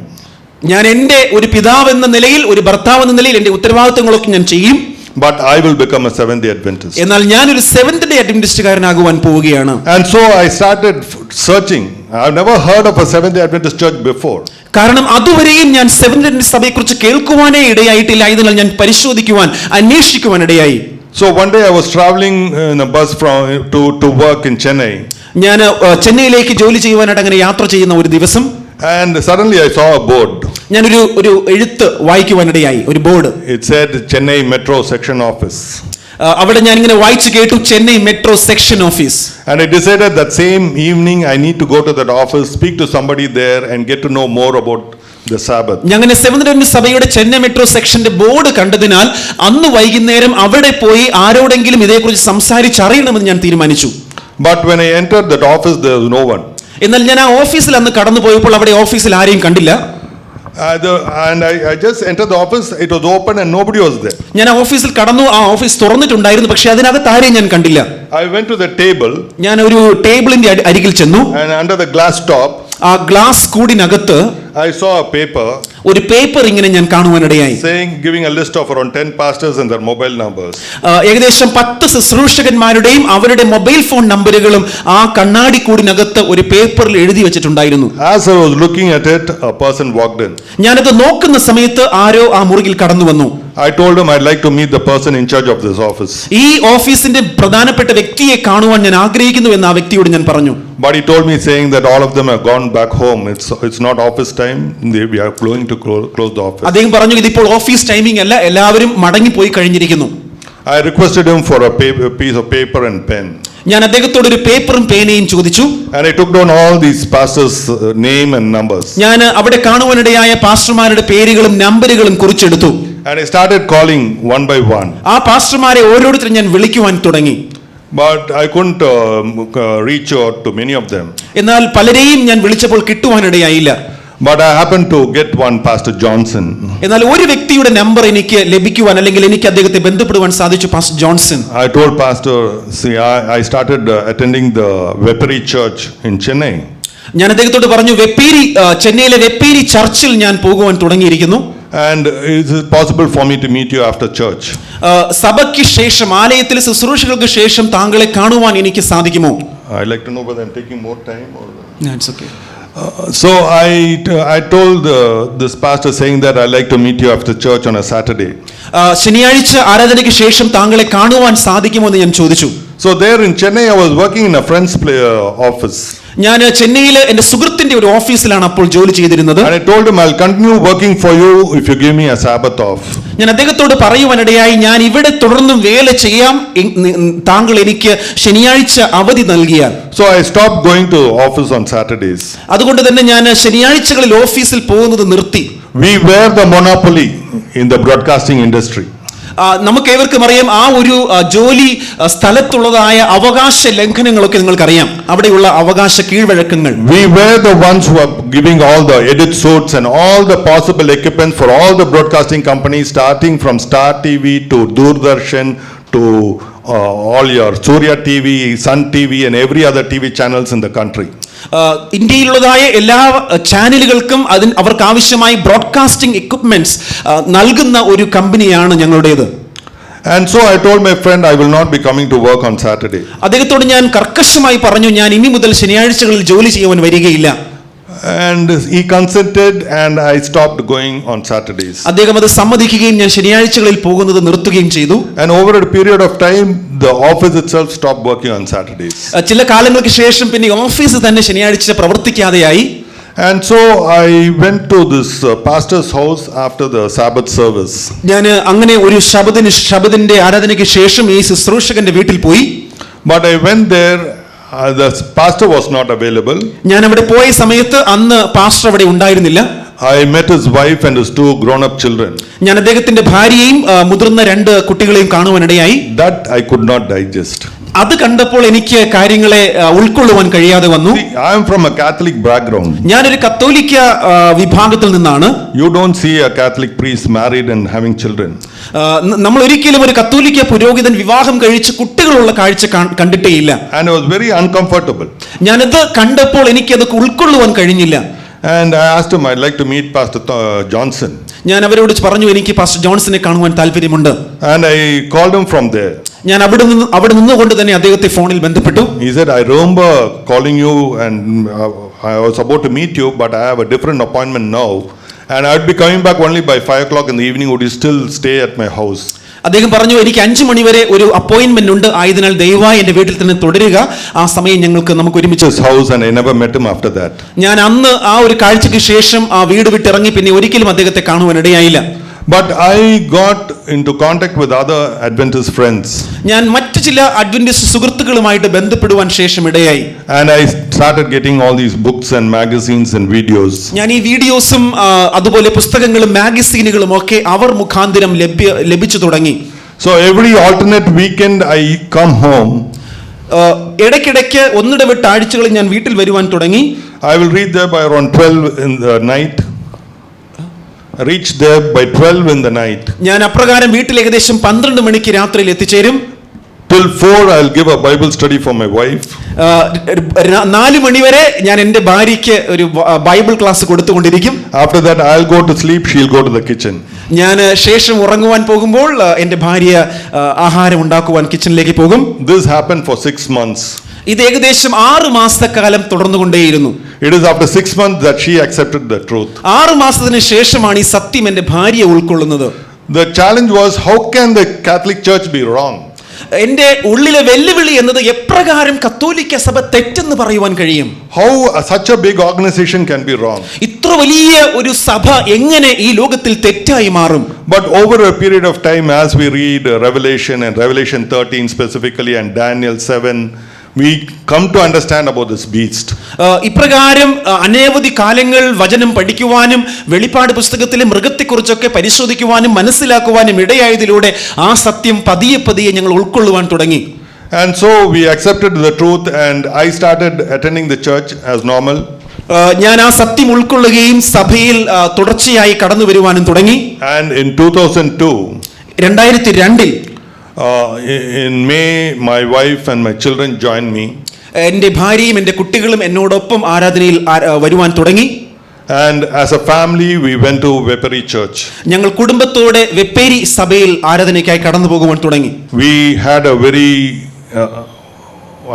ഞാൻ എൻ്റെ ഒരു പിതാവെന്ന നിലയിൽ ഒരു ഭർത്താവെന്ന നിലയിൽ എൻ്റെ ഉത്തരവാദിത്തങ്ങളൊക്കെ ഞാൻ ചെയ്യും. But I will become a Seventh-day Adventist. എന്നാൽ ഞാനൊരു സെവന്ത് ഡേ അഡ്വെന്റിസ്റ്റുകാരനാകുവാൻ പോവുകയാണ്. And so I started searching. I've never heard of a Seventh-day Adventist church before. കാരണം അതുവരെയും ഞാൻ സെവന്ത് ഡേ സഭയെക്കുറിച്ച് കേൾക്കുവാനേ ഇടയായിട്ടില്ല. അതിനാൽ ഞാൻ പരിശോധിക്കുവാൻ അന്വേഷിക്കുവാൻ ഇടയായി. So one day I was traveling in a bus to work in Chennai. ഞാൻ ചെന്നൈയിലേക്ക് ജോലി ചെയ്യുവാനായിട്ട് അങ്ങനെ യാത്ര ചെയ്യുന്ന ഒരു ദിവസം And suddenly I saw a board. ഞാനൊരു എഴുത്ത് വായിക്കുവാനിടയായി, ഒരു board. It said Chennai Metro Section Office. അവിടെ ഞാൻ ഇങ്ങനെ വായിച്ചു കേട്ടു Chennai metro section office. And I decided that same evening I need to go to that office, speak to somebody there and get to know more about the Sabbath. ഞങ്ങനെ seventh day സഭയുടെ Chennai metro സെക്ഷന്റെ board കണ്ടതിനാൽ അന്ന് വൈകുന്നേരം അവിടെ പോയി ആരോടെങ്കിലും ഇതേക്കുറിച്ച് സംസാരിച്ചറിയണമെന്ന് ഞാൻ തീരുമാനിച്ചു. But when I entered that office there was no one. എന്നാൽ ഞാൻ ആ ഓഫീസിൽ അന്ന് കടന്നു പോയപ്പോൾ അവിടെ ഓഫീസിൽ ആരെയും കണ്ടില്ല. And I just entered the office, it was open and nobody was there. ഞാൻ ആ ഓഫീസിൽ കടന്നു, ആ ഓഫീസ് തുറന്നിട്ടുണ്ടായിരുന്നു, പക്ഷെ അതിനകത്ത് ആരെയും ഞാൻ കണ്ടില്ല. I went to the table. ഞാൻ ഒരു ടേബിളിന്റെ അരികിൽ ചെന്നു. And under the glass top, ആ ഗ്ലാസ് കൂടിനകത്ത് I saw a paper ഒരു പേപ്പർ ഇങ്ങനെ ഞാൻ കാണുവാനിടയായി. saying, giving a list of around 10 pastors and their mobile numbers. ഏകദേശം 10 ശുശ്രൂഷകന്മാരുടെയും അവരുടെ മൊബൈൽ ഫോൺ നമ്പറുകളും ആ കണ്ണാടി കൂടിനകത്ത് ഒരു പേപ്പറിൽ എഴുതി വെച്ചിട്ടുണ്ടായിരുന്നു. As I was looking at it, a person walked in. ഞാനത് നോക്കുന്ന സമയത്ത് ആരോ ആ മുറിയിൽ കടന്നു വന്നു. I told him I'd like to meet the person in charge of this office. ഈ ഓഫീസിന്റെ പ്രധാനപ്പെട്ട വ്യക്തിയെ കാണുവാൻ ഞാൻ ആഗ്രഹിക്കുന്നു എന്ന് ആ വ്യക്തിയോട് ഞാൻ പറഞ്ഞു. But he told me saying that all of them have gone back home. It's not office time. We are going to close the office. അദ്ദേഹം പറഞ്ഞു ഇതിപ്പോൾ ഓഫീസ് ടൈമിംഗ് അല്ല, എല്ലാവരും മടങ്ങി പോയി കഴിഞ്ഞിരിക്കുന്നു. I requested him for a piece of paper and pen. ഞാൻ അദ്ദേഹത്തോട് ഒരു പേപ്പറും പേനയും ചോദിച്ചു. And I took down all these pastors' name and numbers. ഞാൻ അവിടെ കാണുവാനിടയായ പാസ്റ്റർമാരുടെ പേരുകളും നമ്പറുകളും കുറിച്ചെടുത്തു. And I started calling one by one. ആ പാസ്റ്റർമാരെ ഓരോരുത്തരും ഞാൻ വിളിക്കുവാൻ തുടങ്ങി. But I couldn't reach out to many of them. എന്നാൽ പലരെയും ഞാൻ വിളിച്ചപ്പോൾ കിട്ടുവാനിടയായില്ല. But I happened to get one Pastor Johnson. എന്നാൽ ഒരു വ്യക്തിയുടെ നമ്പർ എനിക്ക് ലഭിക്കുവാൻ അല്ലെങ്കിൽ എനിക്ക് അദ്ദേഹത്തെ ബന്ധപ്പെടുവാൻ സാധിച്ചു, pastor Johnson. I told Pastor, see, I started attending the Vepari Church in Chennai. ഞാൻ അദ്ദേഹത്തോട് പറഞ്ഞു ചെന്നൈയിലെ വെപ്പേരി ചർച്ചിൽ ഞാൻ പോകുവാൻ തുടങ്ങിയിരിക്കുന്നു. And is it possible for me to meet you after church? സഭയ്ക്ക് ശേഷം ആലയത്തിലെ ശുശ്രൂഷകൾക്ക് ശേഷം താങ്കളെ കാണുവാൻ എനിക്ക് സാധിക്കുമോ? I'd like to know whether I'm taking more time or It's okay. So I told this pastor saying that I'd like to meet you after church on a Saturday. ശനിയാഴ്ച ആരാധനയ്ക്ക് ശേഷം താങ്കളെ കാണുവാൻ സാധിക്കുമോ എന്ന് ഞാൻ ചോദിച്ചു. So there in Chennai, I was working in a friend's office. ഞാൻ ചെന്നൈയിൽ എൻ്റെ സുഹൃത്തിന്റെ ഒരു ഓഫീസിലാണ് അപ്പോൾ ജോലി ചെയ്തിരുന്നത്. And I told him I'll continue working for you if you give me a Sabbath off. ഞാൻ അദ്ദേഹത്തോട് പറയുവാനിടയായി, ഞാൻ ഇവിടെ തുടർന്നും വേല ചെയ്യാം, താങ്കൾ എനിക്ക് ശനിയാഴ്ച അവധി നൽകിയാൽ. So I stopped going to office on Saturdays. അതുകൊണ്ട് തന്നെ ഞാൻ ശനിയാഴ്ചകളിൽ ഓഫീസിൽ പോകുന്നത് നിർത്തി. We were the monopoly in the broadcasting industry. നമുക്ക് ഏവർക്കും അറിയാം, ആ ഒരു ജോലി സ്ഥലത്തുള്ളതായ അവകാശ ലംഘനങ്ങളൊക്കെ നിങ്ങൾക്കറിയാം, അവിടെയുള്ള അവകാശ കീഴ്വഴക്കങ്ങൾ. We were the ones who are giving all the edit suits and all the possible equipment for all the broadcasting companies, starting from Star TV to Doordarshan to all your Surya TV, Sun TV and every other TV channels in the country. ഇന്ത്യയിലുള്ളതായ എല്ലാ ചാനലുകൾക്കും അവർക്ക് ആവശ്യമായ broadcasting equipments നൽകുന്ന ഒരു കമ്പനിയാണ് ഞങ്ങളുടേത്. And so I told my friend I will not be coming to work on Saturday. അദ്ദേഹത്തോട് ഞാൻ കർക്കശമായി പറഞ്ഞു, ഞാൻ ഇനി മുതൽ ശനിയാഴ്ചകളിൽ ജോലി ചെയ്യുവാൻ വരികയില്ല. And he consented and I stopped going on Saturdays. അദ്ദേഹം അത് സമ്മതിക്കുകയും ഞാൻ ശനിയാഴ്ചകളിൽ പോകുന്നത് നിർത്തുകയും ചെയ്തു. And over a period of time the office itself stopped working on Saturdays. ചില കാലങ്ങൾക്ക് ശേഷം പിന്നെ ഓഫീസ് തന്നെ ശനിയാഴ്ച പ്രവർത്തിക്കാതെയായി. And so I went to this pastor's house after the Sabbath service. ഞാൻ അങ്ങനെ ഒരു ശബദിന്റെ ആരാധനയ്ക്ക് ശേഷം ഈ ശുശ്രൂഷകന്റെ വീട്ടിൽ പോയി. But I went there. The pastor was not available. ഞാൻ അവിടെ പോയ സമയത്ത് അന്ന് പാസ്റ്റർ അവിടെ ഉണ്ടായിരുന്നില്ല. I met his wife and his 2 grown-up children. ഞാൻ അദ്ദേഹത്തിന്റെ ഭാര്യയെയും മുതിർന്ന 2 കുട്ടികളെയും കാണുവാനിടയായി. That I could not digest. അത് കണ്ടപ്പോൾ എനിക്ക് കാര്യങ്ങളെ ഉൾക്കൊള്ളുവാൻ കഴിയാതെ വന്നു. I am from a Catholic background. ഞാനൊരു കത്തോലിക്ക വിഭാഗത്തിൽ നിന്നാണ്. You don't see a Catholic priest married and having children. നമ്മൾ ഒരിക്കലും ഒരു കത്തോലിക്ക പുരോഹിതൻ വിവാഹം കഴിച്ച് കുട്ടികളുള്ള കാഴ്ച കണ്ടിട്ടേയില്ല. And I was very uncomfortable. ഞാനത് കണ്ടപ്പോൾ എനിക്കത് ഉൾക്കൊള്ളുവാൻ കഴിഞ്ഞില്ല. And I asked him, I'd like to meet Pastor Johnson. ഞാൻ അവരോട് പറഞ്ഞു, എനിക്ക് പാസ്റ്റർ ജോൺസനെ കാണുവാൻ താല്പര്യമുണ്ട്. And I called him from there. ഞാൻ അവിടെ നിന്നുകൊണ്ട് തന്നെ അദ്ദേഹത്തെ ഫോണിൽ ബന്ധപ്പെട്ടു. He said, I remember calling you and I was about to meet you, but I have a different appointment now. And I would be coming back only by 5 o'clock in the evening. Would you still stay at my house? അദ്ദേഹം പറഞ്ഞു, എനിക്ക് 5 മണി വരെ ഒരു appointment ഉണ്ട്, ആയതിനാൽ ദയവായി എന്റെ വീട്ടിൽ തന്നെ തുടരുക, ആ സമയം നമുക്ക് ഒരുമിച്ച്. House and I never met him after that. ഞാൻ അന്ന് ആ ഒരു കാഴ്ചയ്ക്ക് ശേഷം ആ വീട് വിട്ടിറങ്ങി പിന്നെ ഒരിക്കലും അദ്ദേഹത്തെ കാണുവാൻ ഇടയായില്ല. But I got into contact with other Adventist friends. ഞാൻ മറ്റു ചില അഡ്വന്റിസ്റ്റ് സുഹൃത്തുക്കളുമായിട്ട് ബന്ധപ്പെടുവാൻ ശേഷം ഇടയായി. And I started getting all these books and magazines and videos. ഞാൻ ഈ വീഡിയോസും അതുപോലെ പുസ്തകങ്ങളും മാഗസീനുകളും ഒക്കെ അവർ മുഖാന്തരം ലഭിച്ചു തുടങ്ങി. So every alternate weekend I come home. ഇടയ്ക്കിടയ്ക്ക് ഒന്നിടവിട്ട ആഴ്ചകളിൽ ഞാൻ വീട്ടിൽ വരുവാൻ തുടങ്ങി. I will reach there by around 12 in the night. Reach there by 12 in the night. ഞാൻ അപ്രകാരം വീട്ടിൽ ഏകദേശം 12 മണിക്ക് രാത്രിയിൽ എത്തിച്ചേരും. Till 4 I'll give a Bible study for my wife. 4 മണി വരെ ഞാൻ എൻ്റെ ഭാര്യയ്ക്ക് ഒരു ബൈബിൾ ക്ലാസ് കൊടുത്തുകൊണ്ടിരിക്കും. After that I'll go to sleep, she'll go to the kitchen. ഞാൻ ശേഷം ഉറങ്ങുവാൻ പോകുമ്പോൾ എൻ്റെ ഭാര്യ ആഹാരം ഉണ്ടാക്കുവാൻ കിച്ചണിലേക്ക് പോകും. This happened for 6 months. ഇത് ഏകദേശം 6 മാസക്കാലം തുടർന്നുകൊണ്ടേയിരുന്നു. It is after 6 months that she accepted the truth. 6 മാസത്തിന് ശേഷമാണ് ഈ സത്യം എൻ്റെ ഭാര്യ ഉൾക്കൊള്ളുന്നത്. The challenge was, how can the Catholic Church be wrong? എൻ്റെ ഉള്ളിലെ വെല്ലുവിളി എന്നത് എപ്രകാരം കത്തോലിക്ക സഭ തെറ്റെന്ന് പറയുവാൻ കഴിയും? How such a big organization can be wrong? ഇത്ര വലിയ ഒരു സഭ എങ്ങനെ ഈ ലോകത്തിൽ തെറ്റായി മാറും? But over a period of time, as we read Revelation and Revelation 13 specifically and Daniel 7, we come to understand about this beast. ഇപ്രകാരം അനവധി കാലങ്ങൾ വചനം പഠിക്കുവാനും വെളിപ്പാട് പുസ്തകത്തിലെ മൃഗത്തെക്കുറിച്ചൊക്കെ പരിശോധിക്കുവാനും മനസ്സിലാക്കുവാനും ഇടയായതിലൂടെ ആ സത്യം പതിയെ പതിയെ ഞങ്ങൾ ഉൾക്കൊള്ളുവാൻ തുടങ്ങി. And so we accepted the truth and I started attending the church as normal. ഞാൻ ആ സത്യം ഉൾക്കൊള്ളുകയും സഭയിൽ തുടർച്ചയായി കടന്നു വരുവാനും തുടങ്ങി. And in 2002 in May, my wife and my children joined me. എൻ്റെ ഭാര്യയും എൻ്റെ കുട്ടികളും എന്നോടൊപ്പം ആരാധനയിൽ വരുവാൻ തുടങ്ങി. And as a family, we went to Veperi Church. ഞങ്ങൾ കുടുംബത്തോടെ വെപ്പേരി സഭയിൽ ആരാധനയ്ക്കായി കടന്നു പോകുവാൻ തുടങ്ങി. We had a very,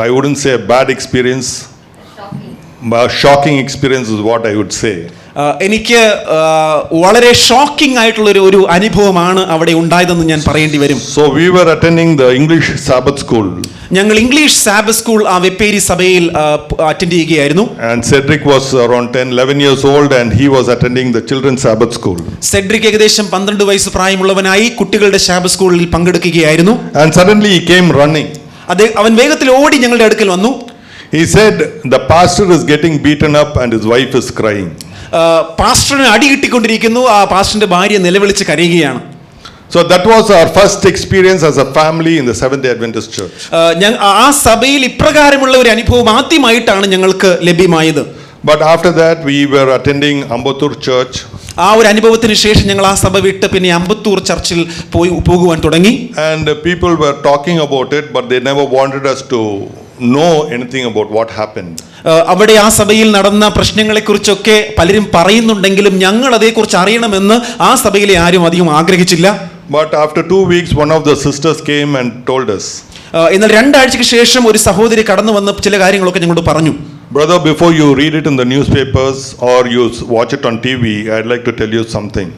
I wouldn't say a bad experience. shocking experience is what I would say. എനിക്ക് വളരെ ഷോക്കിംഗ് ആയിട്ടുള്ള ഒരു അനുഭവമാണ് അവിടെ ഉണ്ടായതെന്ന് ഞാൻ പറയേണ്ടി വരും. So we were attending the English Sabbath school. ഞങ്ങൾ ഇംഗ്ലീഷ് സാബത്ത് സ്കൂൾ ആ വെപ്പേരി സഭയിൽ അറ്റൻഡ് ചെയ്യുകയായിരുന്നു. And Cedric was around 10-11 years old and he was attending the children's Sabbath school. Cedric ഏകദേശം 12 വയസ്സ് പ്രായമുള്ളവനായി കുട്ടികളുടെ സാബത്ത് സ്കൂളിൽ പങ്കെടുക്കുകയായിരുന്നു. And suddenly he came running. അവൻ വേഗത്തിൽ ഓടി ഞങ്ങളുടെ അടുക്കൽ വന്നു. He said the pastor is getting beaten up and his wife is crying. പാസ്റ്ററിന് അടി കിട്ടിക്കൊണ്ടിരിക്കുന്നു, ആ പാസ്റ്ററിന്റെ ഭാര്യ നിലവിളിച്ച് കരയുകയാണ്. So that was our first experience as a family in the Seventh-day Adventist Church. ആ സഭയിൽ ഇപ്രകാരമുള്ള ഒരു അനുഭവം ആദ്യമായിട്ടാണ് ഞങ്ങൾക്ക് ലഭ്യമായത്. But after that we were attending Ambattur Church. ആ ഒരു അനുഭവത്തിന് ശേഷം ഞങ്ങൾ ആ സഭ വിട്ട് പിന്നെ അമ്പത്തൂർ ചർച്ചിൽ പോകുവാൻ തുടങ്ങി. And people were talking about it, but they never wanted us to know anything about what happened. അവിടെ ആ സഭയിൽ നടന്ന പ്രശ്നങ്ങളെക്കുറിച്ചൊക്കെ പലരും പറയുന്നുണ്ടെങ്കിലും ഞങ്ങൾ അതേക്കുറിച്ച് അറിയണമെന്ന് ആ സഭയിലെ ആരും അധികം ആഗ്രഹിച്ചില്ല. But after 2 weeks one of the sisters came and told us. എന്നാൽ 2 ആഴ്ചയ്ക്ക് ശേഷം ഒരു സഹോദരി കടന്നു വന്ന് ചില കാര്യങ്ങളൊക്കെ ഞങ്ങളോട് പറഞ്ഞു. Brother, before you read it in the newspapers or you watch it on TV, I'd like to tell you something.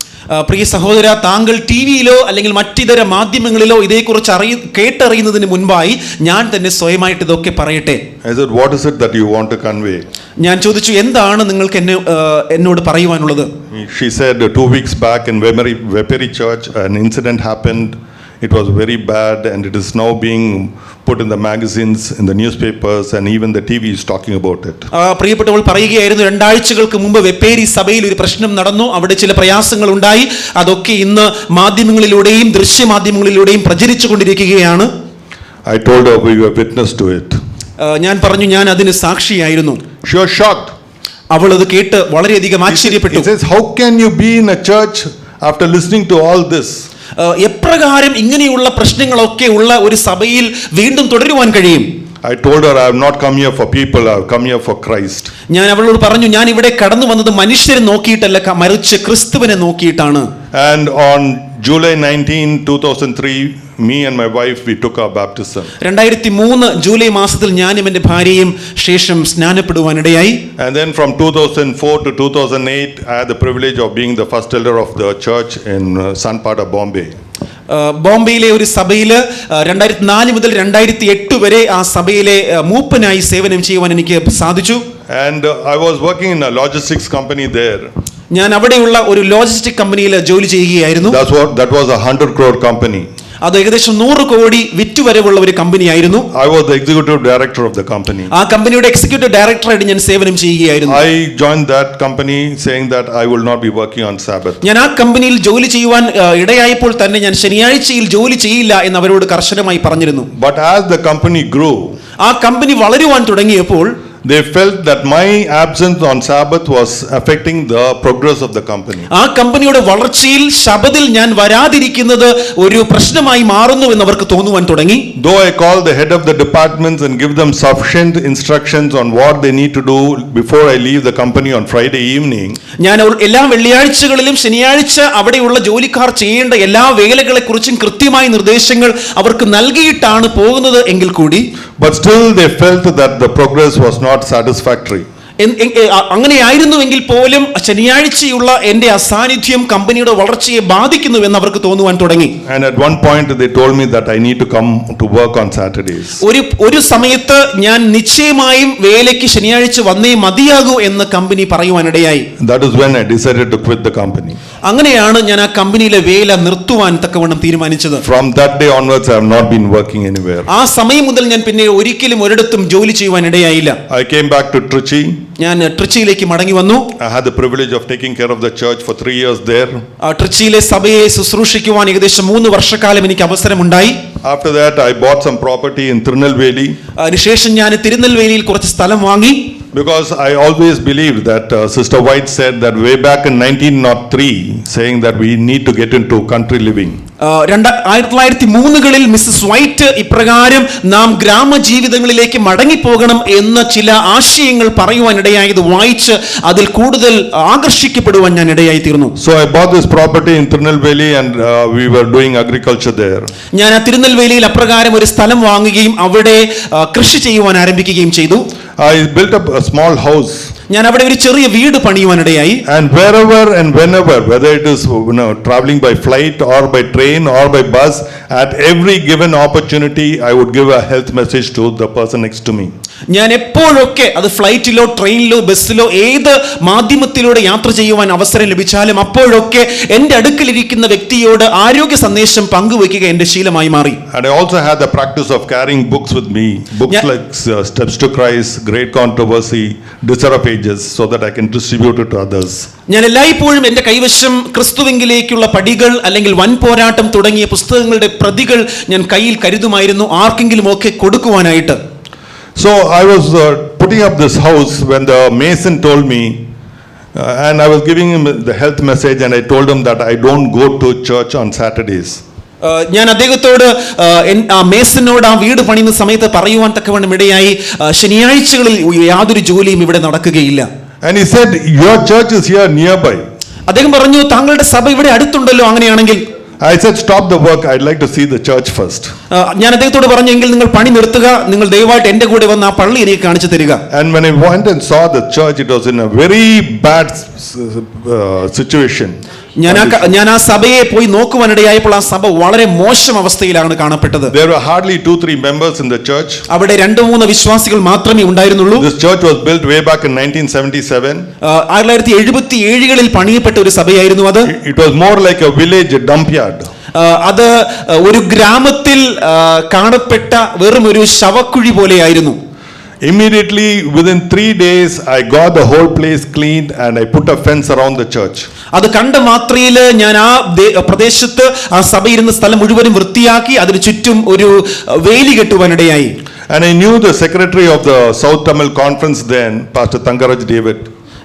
പ്രിയ സഹോദര, താങ്കൾ ടിവിയിലോ അല്ലെങ്കിൽ മറ്റിതര മാധ്യമങ്ങളിലോ ഇതേക്കുറിച്ച് കേട്ടറിയുന്നതിന് മുൻപായി ഞാൻ തന്നെ സ്വയമായിട്ട് ഇതൊക്കെ പറയട്ടെ. I said, what is it that you want to convey? ഞാൻ ചോദിച്ചു, എന്താണ് നിങ്ങൾക്ക് എന്നോട് പറയുവാനുള്ളത്? She said 2 weeks back in Veperi Church an incident happened. It was very bad and it is now being put in the magazines, in the newspapers and even the TV is talking about it. പ്രിയപ്പെട്ടവൾ പറയുകയായിരുന്നു, 2 ആഴ്ചകൾക്ക് മുമ്പ് വെപ്പേരി സഭയിൽ ഒരു പ്രശ്നം നടന്നു, അവിടെ ചില പ്രയാസങ്ങൾ ഉണ്ടായി, അതൊക്കെ ഇന്ന് മാധ്യമങ്ങളിലൂടെയും ദൃശ്യമാധ്യമങ്ങളിലൂടെയും പ്രചരിച്ചു കൊണ്ടിരിക്കുകയാണ്. I told her we were witness to it. ഞാൻ പറഞ്ഞു, ഞാൻ അതിന് സാക്ഷിയായിരുന്നു. She was shocked. അവൾ അത് കേട്ട് വളരെയധികം ആശ്ചര്യപ്പെട്ടു. He says, how can you be in a church after listening to all this? എപ്രകാരം ഇങ്ങനെയുള്ള പ്രശ്നങ്ങളൊക്കെ ഉള്ള ഒരു സഭയിൽ വീണ്ടും തുടരുവാൻ കഴിയും? I told her I have not come here for people, I have come here for Christ. ഞാൻ അവളോട് പറഞ്ഞു, ഞാൻ ഇവിടെ കടന്നു വന്നത് മനുഷ്യരെ നോക്കിയിട്ടല്ല, മറിച്ച് ക്രിസ്തുവിനെ നോക്കിയിട്ടാണ്. And on July 19, 2003, me and my wife, we took our baptism. 2003 July മാസത്തിൽ ഞാനും എൻ്റെ ഭാര്യയും ശേഷം സ്നാനപ്പെടുവാനിടയായി. And then from 2004 to 2008, I had the privilege of being the first elder of the church in Sanpada, Bombay. ബോംബെയിലെ ഒരു സഭയിൽ 2004 മുതൽ 2008 വരെ ആ സഭയിലെ മൂപ്പനായി സേവനം ചെയ്യുവാൻ എനിക്ക് സാധിച്ചു. And I was working in a logistics company there. ഞാൻ അവിടെയുള്ള ഒരു ലോജിസ്റ്റിക് കമ്പനിയിൽ ജോലി ചെയ്യുകയായിരുന്നു. That was a 100 crore company. അത് ഏകദേശം 100 കോടി വിറ്റുവരവുള്ള ഒരു കമ്പനിയായിരുന്നു. I was the executive director of the company. ആ കമ്പനിയുടെ എക്സിക്യൂട്ടീവ് ഡയറക്ടറായിട്ട് ഞാൻ സേവനം ചെയ്യുകയായിരുന്നു. I joined that company saying that I will not be working on Sabbath. ഞാൻ ആ കമ്പനിയിൽ ജോലി ചെയ്യുവാൻ ഇടയായപ്പോൾ തന്നെ ഞാൻ ശനിയാഴ്ചയിൽ ജോലി ചെയ്യില്ല എന്ന് അവരോട് കർശനമായി പറഞ്ഞിരുന്നു. But as the company grew, ആ കമ്പനി വളരുവാൻ തുടങ്ങിയപ്പോൾ they felt that my absence on Sabbath was affecting the progress of the company. ആ കമ്പനിയുടെ വളർച്ചയിൽ ശബത്തിൽ ഞാൻ വരാതിരിക്കുന്നത് ഒരു പ്രശ്നമായി മാറുന്നു എന്ന് അവർക്ക് തോന്നുവാൻ തുടങ്ങി. Though I call the head of the departments and give them sufficient instructions on what they need to do before I leave the company on Friday evening, ഞാൻ എല്ലാ വെള്ളിയാഴ്ചകളിലും ശനിയാഴ്ച അവിടെയുള്ള ജോലിക്കാർ ചെയ്യേണ്ട എല്ലാ വേലകളെക്കുറിച്ചും കൃത്യമായ നിർദ്ദേശങ്ങൾ അവർക്ക് നൽകിയിട്ടാണ് പോകുന്നത് എങ്കിൽ കൂടി, but still they felt that the progress was not satisfactory. അങ്ങനെയായിരുന്നുവെങ്കിൽ പോലും ശനിയാഴ്ചയുള്ള എന്റെ അസാന്നിധ്യം കമ്പനിയുടെ വളർച്ചയെ ബാധിക്കുന്നു എന്ന് അവർക്ക് തോന്നുവാൻ തുടങ്ങി. And at one point they told me that I need to come to work on Saturdays. ഒരു സമയത്ത് ഞാൻ നിശ്ചയമായും വേലയ്ക്ക് ശനിയാഴ്ച വന്നേ മതിയാകൂ എന്ന് company പറയുവാനിടയായി. That is when I decided to quit the company. അങ്ങനെയാണ് ഞാൻ ആ കമ്പനിയിലെ വേല നിർത്തുവാൻ തക്കവണ്ണം തീരുമാനിച്ചത്. From that day onwards I have not been working anywhere. ആ സമയം മുതൽ ഞാൻ പിന്നെ ഒരിക്കലും ഒരിടത്തും ജോലി ചെയ്യുവാൻ ഇടയായില്ല. I came back to Trichy. ഞാൻ ട്രിച്ചിയിലേക്ക് മടങ്ങി വന്നു. I had the privilege of taking care of the church for 3 years there. ട്രിച്ചിയിലെ സഭയെ ശുശ്രൂഷിക്കുവാൻ ഏകദേശം 3 വർഷക്കാലം എനിക്ക് അവസരമുണ്ടായി. After that I bought some property in Tirunelveli. അതിനുശേഷം ഞാൻ തിരുനെൽവേലിയിൽ കുറച്ച് സ്ഥലം വാങ്ങി. Because I always believed that Sister White said that way back in 1903, saying that we need to get into country living. 1903 Mrs White ഇപ്രകാരം നാം ഗ്രാമജീവിതങ്ങളിലേക്ക് മടങ്ങിപ്പോകണം എന്ന ചില ആശയങ്ങൾ പറയുവാനിടയായത് വായിച്ച് അതിൽ കൂടുതൽ ആകർഷിക്കപ്പെടുവാൻ ഞാൻ ഇടയായി തീർന്നു. So I bought this property in Tirunelveli and we were doing agriculture there. ഞാൻ ആ തിരുനെൽവേലിയിൽ അപ്രകാരം ഒരു സ്ഥലം വാങ്ങുകയും അവിടെ കൃഷി ചെയ്യുവാൻ ആരംഭിക്കുകയും ചെയ്തു. I built up a small house. ഞാൻ അവിടെ ഒരു ചെറിയ വീട് പണിയുവാനിടയായി. And wherever and whenever, whether it is traveling by flight or by train or by bus, at every given opportunity, I would give a health message to the person next to me. ഞാൻ എപ്പോഴൊക്കെ അത് ഫ്ലൈറ്റിലോ ട്രെയിനിലോ ബസ്സിലോ ഏത് മാധ്യമത്തിലൂടെ യാത്ര ചെയ്യുവാൻ അവസരം ലഭിച്ചാലും അപ്പോഴൊക്കെ എൻ്റെ അടുക്കലിരിക്കുന്ന വ്യക്തിയോട് ആരോഗ്യ സന്ദേശം പങ്കുവയ്ക്കുക എൻ്റെ ശീലമായി മാറി. And I also had the practice of carrying books with me, books like Steps to Christ, Great Controversy, Desire of Ages, so that I can distribute it to others. ഞാൻ എല്ലായ്പ്പോഴും എൻ്റെ കൈവശം ക്രിസ്തുവിങ്കിലേക്കുള്ള പടികൾ അല്ലെങ്കിൽ വൻ പോരാട്ടം തുടങ്ങിയ പുസ്തകങ്ങളുടെ പ്രതികൾ ഞാൻ കയ്യിൽ കരുതുമായിരുന്നു, ആർക്കെങ്കിലും ഒക്കെ കൊടുക്കുവാനായിട്ട്. So I was putting up this house when the mason told me, and I was giving him the health message, and I told him that I don't go to church on Saturdays. ഞാൻ അദ്ദേഹത്തോട് മേസനോട് ആ വീട് പണിയുന്ന സമയത്ത് പറയുവാൻ തക്കവണ്ണം ഇടയായി, ശനിയാഴ്ചകളിൽ യാതൊരു ജോലിയും ഇവിടെ നടക്കുകയില്ല. And he said, your church is here nearby. അദ്ദേഹം പറഞ്ഞു, താങ്കളുടെ സഭ ഇവിടെ അടുത്തുണ്ടല്ലോ, അങ്ങനെയാണെങ്കിൽ. I said, stop the work, I'd like to see the church first. ഞാൻ അദ്ദേഹത്തോട് പറഞ്ഞു, എങ്കിൽ നിങ്ങൾ പണി നിർത്തുക, നിങ്ങൾ ദയവായിട്ട് എന്റെ കൂടെ വന്ന് ആ പള്ളി എനിക്ക് കാണിച്ചു തരിക. And when I went and saw the church, it was in a very bad situation. ഞാൻ ആ സഭയെ പോയി നോക്കുവാനിടയായപ്പോൾ ആ സഭ വളരെ മോശം അവസ്ഥയിലാണ് കാണപ്പെട്ടത്. There were hardly 2-3 members in the church. അവിടെ 2-3 വിശ്വാസികൾ മാത്രമേ ഉണ്ടായിരുന്നുള്ളൂ. This church was built way back in 1977. 1977 പണിയപ്പെട്ട ഒരു സഭയായിരുന്നു അത്. It was more like a village dump-yard. അത് ഒരു ഗ്രാമത്തിൽ കാണപ്പെട്ട വെറും ഒരു ശവക്കുഴി പോലെയായിരുന്നു. Immediately within 3 days I got the whole place cleaned and I put a fence around the church. അത് കണ്ട മാത്രയിൽ ഞാൻ ആ പ്രദേശത്ത് ആ സഭയിരുന്ന സ്ഥലം മുഴുവനും വൃത്തിയാക്കി അതിന് ചുറ്റും ഒരു വേലി കെട്ടുവാനിടയായി. And I knew the secretary of the South Tamil Conference then, Pastor Thangaraj David.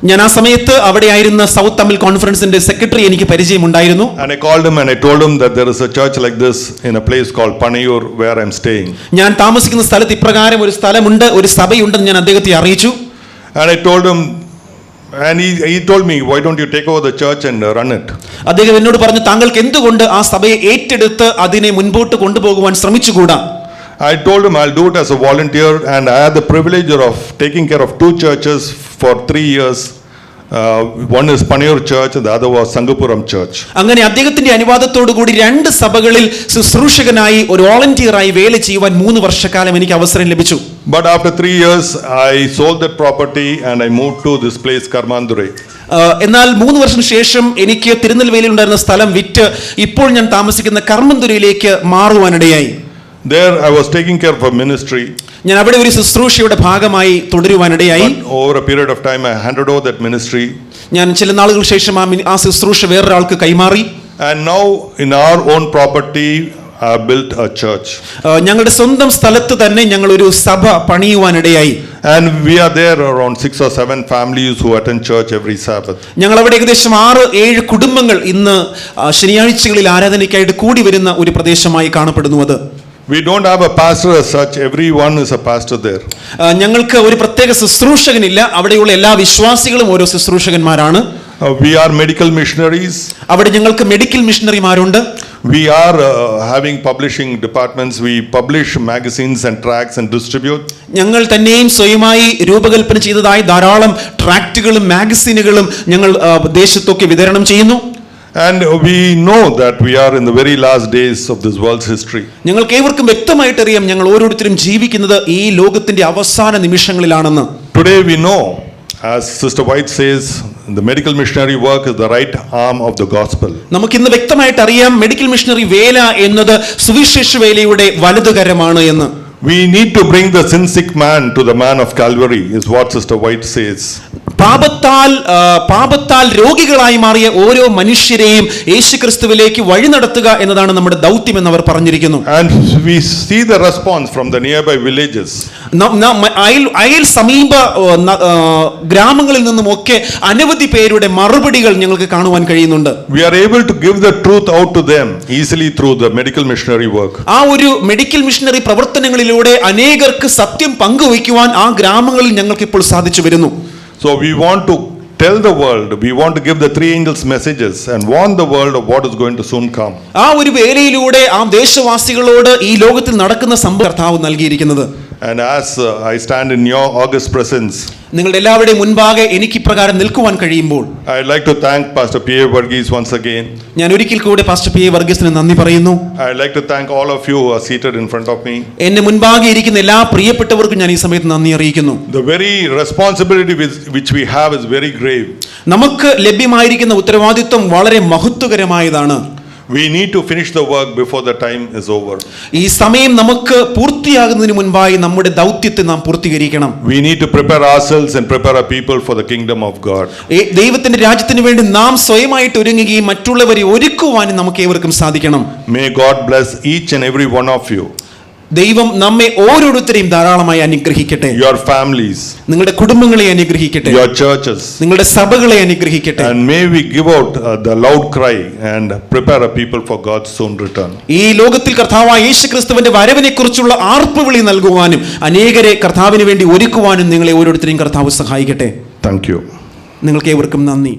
ഞാൻ ആ സമയത്ത് അവിടെയായിരുന്ന സൗത്ത് തമിഴ് കോൺഫറൻസിന്റെ സെക്രട്ടറി എനിക്ക് പരിചയമുണ്ടായിരുന്നു. And I called him and I told him that there is a church like this in a place called Panayur where I'm staying. ഞാൻ താമസിക്കുന്ന സ്ഥലത്ത് ഇപ്രകാരം ഒരു സ്ഥലമുണ്ട്, ഒരു സഭയുണ്ടെന്ന് ഞാൻ അദ്ദേഹത്തെ അറിയിച്ചു. And I told him, and he told me, why don't you take over the church and run it? അദ്ദേഹം എന്നോട് പറഞ്ഞു, താങ്കൾക്ക് എന്തുകൊണ്ട് ആ സഭയെ ഏറ്റെടുത്ത് അതിനെ മുൻപോട്ട് കൊണ്ടുപോകുവാൻ ശ്രമിച്ചുകൂടാ? I told him I'll do it as a volunteer, and I had the privilege of taking care of 2 churches for 3 years. One is Panayur Church and the other was Sangapuram Church. അങ്ങനെ അദ്ദേഹത്തിന്റെ അനുവാദത്തോടു കൂടി 2 സഭകളിൽ ശുശ്രൂഷകനായി ഒരു വോളണ്ടിയറായി വേല ചെയ്യുവാൻ 3 വർഷക്കാലം എനിക്ക് അവസരം ലഭിച്ചു. But after 3 years I sold that property and I moved to this place Karmandurai. എന്നാൽ 3 വർഷം ശേഷം എനിക്ക് തിരുനെൽവേലിയിൽ ഉണ്ടായിരുന്ന സ്ഥലം വിറ്റ് ഇപ്പോൾ ഞാൻ താമസിക്കുന്ന കർമ്മന്തുരയിലേക്ക് മാറുവാനിടയായി. There I was taking care of a ministry. ഞാൻ അവിടെ ഒരു ശുശ്രൂഷയുടെ ഭാഗമായി തുടരുവാനിടയായി. Over a period of time I handed over that ministry. ഞാൻ ചില നാളുകൾക്ക് ശേഷം ആ ശുശ്രൂഷ വേറൊരാൾക്ക് കൈമാറി. And now in our own property I built a church. ഞങ്ങളുടെ സ്വന്തം സ്ഥലത്ത് തന്നെ ഞങ്ങൾ ഒരു സഭ പണിയുവാനിടയായി. And we are there around 6 or 7 families who attend church every Sabbath. ഞങ്ങൾ അവിടെ ഏകദേശം 6-7 കുടുംബങ്ങൾ ഇന്ന് ശനിയാഴ്ചകളിൽ ആരാധനയ്ക്കായിട്ട് കൂടി വരുന്ന ഒരു പ്രദേശമായി കാണപ്പെടുന്നു. അത് We don't have a pastor as such, everyone is a pastor there. ഞങ്ങൾക്ക് ഒരു പ്രത്യേക ശുശ്രൂഷകനില്ല, അവിടെയുള്ള എല്ലാ വിശ്വാസികളും ഓരോ ശുശ്രൂഷകന്മാരാണ്. We are medical missionaries. അവിടെ ഞങ്ങൾക്ക് medical മിഷണറിമാരുണ്ട്. We are having publishing departments. We publish magazines and tracts and distribute. ഞങ്ങൾ തന്നെയും സ്വയമായി രൂപകൽപ്പന ചെയ്തതായി ധാരാളം ട്രാക്റ്റുകളും മാഗസിനുകളും ഞങ്ങൾ ദേശത്തൊക്കെ വിതരണം ചെയ്യുന്നു. And we know that we are in the very last days of this world's history. ഞങ്ങൾക്ക് ഏവർക്കും വ്യക്തമായിട്ട് അറിയാം, ഞങ്ങൾ ഓരോരുത്തരും ജീവിക്കുന്നത് ഈ ലോകത്തിന്റെ അവസാന നിമിഷങ്ങളിലാണെന്ന്. Today we know, as Sister White says, the medical missionary work is the right arm of the gospel. നമുക്കിന്ന് വ്യക്തമായിട്ട് അറിയാം, മെഡിക്കൽ മിഷണറി വേല എന്നത് സുവിശേഷ വേലയുടെ വലതുകരമാണ് എന്ന്. We need to bring the sin sick man to the man of Calvary is what Sister White says. പാപത്താൽ രോഗികളായി മാറിയ ഓരോ മനുഷ്യരെയും യേശുക്രിസ്തുവിലേക്ക് വഴി നടത്തുക എന്നതാണ് നമ്മുടെ ദൗത്യം എന്ന് അവർ പറഞ്ഞിരിക്കുന്നു. And we see the response from the nearby villages. അയൽ സമീപ ഗ്രാമങ്ങളിൽ നിന്നുമൊക്കെ അനവധി പേരുടെ മറുപടികൾ ഞങ്ങൾക്ക് കാണുവാൻ കഴിയുന്നുണ്ട്. We are able to give the truth out to them easily through the medical missionary work. ആ ഒരു മെഡിക്കൽ മിഷണറി പ്രവർത്തനങ്ങളിലൂടെ അനേകർക്ക് സത്യം പങ്കുവയ്ക്കുവാൻ ആ ഗ്രാമങ്ങളിൽ ഞങ്ങൾക്ക് ഇപ്പോൾ സാധിച്ചു വരുന്നു. So we want to tell the world, we want to give the three angels messages and warn the world of what is going to soon come. ആ ഒരു വേലയിലൂടെ ആ ദേശവാസികളോട് ഈ ലോകത്തിൽ നടക്കുന്ന സംഭവം കർത്താവ് നൽകിയിരിക്കുന്നത്. And as I stand in your august presence, നിങ്ങളുടെ എല്ലാവരുടെയും മുൻപാകെ എനിക്ക് ഇപ്രകാരം നിൽക്കുവാൻ കഴിയുമ്പോൾ I'd like to thank Pastor P.A. Varghese once again. ഞാൻ ഒരിക്കൽ കൂടെ പാസ്റ്റർ പി എ വർഗീസിന് നന്ദി പറയുന്നു. I'd like to thank all of you who are seated in front of me. എന്റെ മുൻപാകെ ഇരിക്കുന്ന എല്ലാ പ്രിയപ്പെട്ടവർക്കും ഞാൻ ഈ സമയത്ത് നന്ദി അറിയിക്കുന്നു. The very responsibility which we have is very grave. നമുക്ക് ലഭ്യമായിരിക്കുന്ന ഉത്തരവാദിത്വം വളരെ മഹത്വകരമായതാണ്. We need to finish the work before the time is over. ഈ സമയം നമുക്ക് പൂർത്തിയാകുന്നതിന് മുൻപായി നമ്മുടെ ദൗത്യത്തെ നാം പൂർത്തീകരിക്കണം. We need to prepare ourselves and prepare our people for the kingdom of God. ദൈവത്തിന്റെ രാജ്യത്തിന് വേണ്ടി നാം സ്വയമായിട്ട് ഒരുങ്ങുകയും മറ്റുള്ളവരെ ഒരുക്കുവാനും നമുക്ക് ഏവർക്കും സാധിക്കണം. May God bless each and every one of you. ദൈവം നമ്മെ ഓരോരുത്തരെയും ധാരാളമായി അനുഗ്രഹിക്കട്ടെ. Your families, നിങ്ങളുടെ കുടുംബങ്ങളെ അനുഗ്രഹിക്കട്ടെ. your churches, നിങ്ങളുടെ സഭകളെ അനുഗ്രഹിക്കട്ടെ. and may we give out the loud cry and prepare our people for God's soon return. ഈ ലോകത്തിൽ കർത്താവായ യേശുക്രിസ്തുവിന്റെ വരവിനെ കുറിച്ചുള്ള ആർപ്പുവിളി നൽകുവാനും അനേകരെ കർത്താവിന് വേണ്ടി ഒരുക്കുവാനും നിങ്ങളെ ഓരോരുത്തരെയും കർത്താവ് സഹായിക്കട്ടെ. Thank you. നിങ്ങൾക്ക് ഏവർക്കും നന്ദി.